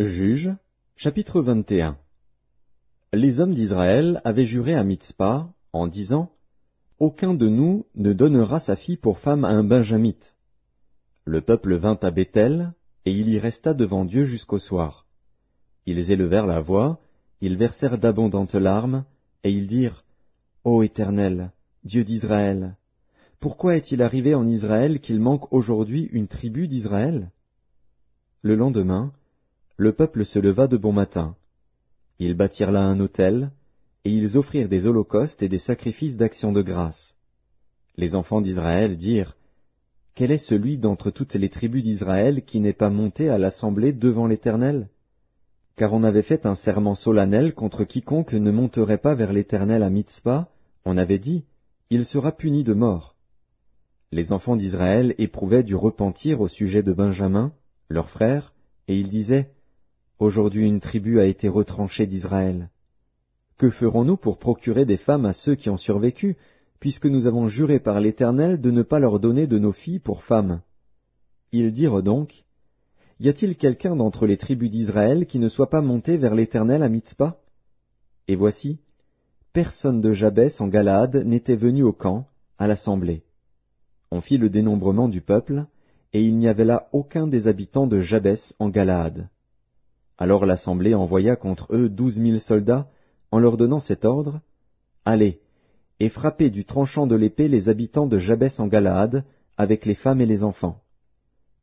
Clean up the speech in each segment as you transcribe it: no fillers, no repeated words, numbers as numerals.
Juges, chapitre 21. Les hommes d'Israël avaient juré à Mitzpa, en disant, « Aucun de nous ne donnera sa fille pour femme à un benjamite. » Le peuple vint à Béthel, et il y resta devant Dieu jusqu'au soir. Ils élevèrent la voix, ils versèrent d'abondantes larmes, et ils dirent, « Ô Éternel, Dieu d'Israël, pourquoi est-il arrivé en Israël qu'il manque aujourd'hui une tribu d'Israël » Le lendemain, le peuple se leva de bon matin. Ils bâtirent là un autel, et ils offrirent des holocaustes et des sacrifices d'action de grâce. Les enfants d'Israël dirent, « Quel est celui d'entre toutes les tribus d'Israël qui n'est pas monté à l'assemblée devant l'Éternel ? Car on avait fait un serment solennel contre quiconque ne monterait pas vers l'Éternel à Mitzpa, on avait dit, il sera puni de mort. » Les enfants d'Israël éprouvaient du repentir au sujet de Benjamin, leur frère, et ils disaient, « Aujourd'hui une tribu a été retranchée d'Israël. Que ferons-nous pour procurer des femmes à ceux qui ont survécu, puisque nous avons juré par l'Éternel de ne pas leur donner de nos filles pour femmes ?» Ils dirent donc, « Y a-t-il quelqu'un d'entre les tribus d'Israël qui ne soit pas monté vers l'Éternel à Mitzpa ?» Et voici, personne de Jabès en Galaad n'était venu au camp, à l'assemblée. On fit le dénombrement du peuple, et il n'y avait là aucun des habitants de Jabès en Galaad. Alors l'assemblée envoya contre eux 12 000 soldats, en leur donnant cet ordre, « Allez, et frappez du tranchant de l'épée les habitants de Jabès en Galaad, avec les femmes et les enfants.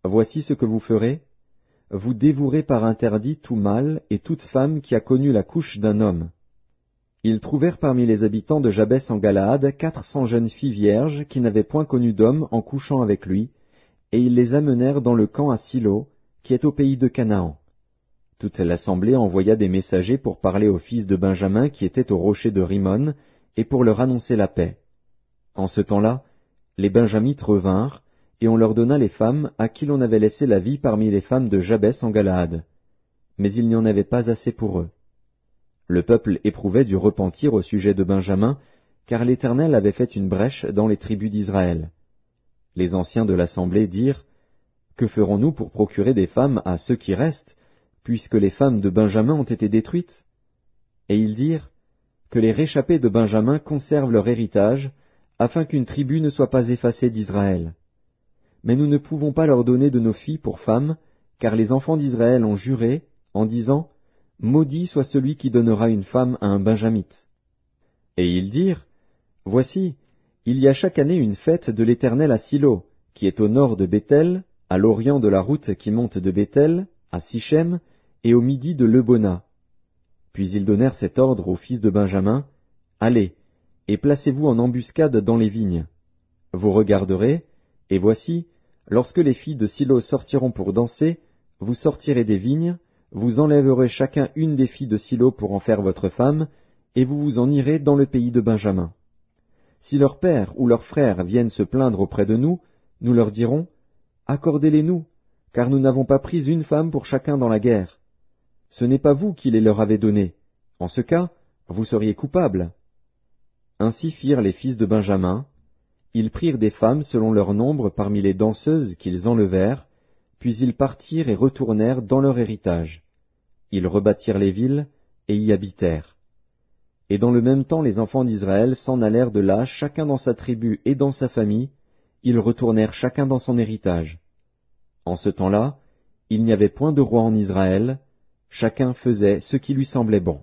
Voici ce que vous ferez. Vous dévouerez par interdit tout mâle et toute femme qui a connu la couche d'un homme. » Ils trouvèrent parmi les habitants de Jabès en Galaad 400 jeunes filles vierges qui n'avaient point connu d'homme en couchant avec lui, et ils les amenèrent dans le camp à Silo, qui est au pays de Canaan. Toute l'assemblée envoya des messagers pour parler aux fils de Benjamin qui étaient au rocher de Rimon, et pour leur annoncer la paix. En ce temps-là, les Benjamites revinrent, et on leur donna les femmes à qui l'on avait laissé la vie parmi les femmes de Jabès en Galaad. Mais il n'y en avait pas assez pour eux. Le peuple éprouvait du repentir au sujet de Benjamin, car l'Éternel avait fait une brèche dans les tribus d'Israël. Les anciens de l'assemblée dirent, « Que ferons-nous pour procurer des femmes à ceux qui restent, puisque les femmes de Benjamin ont été détruites ?» Et ils dirent, « Que les réchappés de Benjamin conservent leur héritage, afin qu'une tribu ne soit pas effacée d'Israël. Mais nous ne pouvons pas leur donner de nos filles pour femmes, car les enfants d'Israël ont juré, en disant, « Maudit soit celui qui donnera une femme à un benjamite. » Et ils dirent, « Voici, il y a chaque année une fête de l'Éternel à Silo, qui est au nord de Béthel, à l'orient de la route qui monte de Béthel, à Sichem, et au midi de Lebona. » Puis ils donnèrent cet ordre aux fils de Benjamin, « Allez, et placez-vous en embuscade dans les vignes. Vous regarderez, et voici, lorsque les filles de Silo sortiront pour danser, vous sortirez des vignes, vous enlèverez chacun une des filles de Silo pour en faire votre femme, et vous vous en irez dans le pays de Benjamin. Si leur père ou leurs frères viennent se plaindre auprès de nous, nous leur dirons, « Accordez-les-nous, car nous n'avons pas pris une femme pour chacun dans la guerre. Ce n'est pas vous qui les leur avez données. En ce cas, vous seriez coupables. » Ainsi firent les fils de Benjamin. Ils prirent des femmes selon leur nombre parmi les danseuses qu'ils enlevèrent, puis ils partirent et retournèrent dans leur héritage. Ils rebâtirent les villes et y habitèrent. Et dans le même temps les enfants d'Israël s'en allèrent de là, chacun dans sa tribu et dans sa famille, ils retournèrent chacun dans son héritage. En ce temps-là, il n'y avait point de roi en Israël, chacun faisait ce qui lui semblait bon.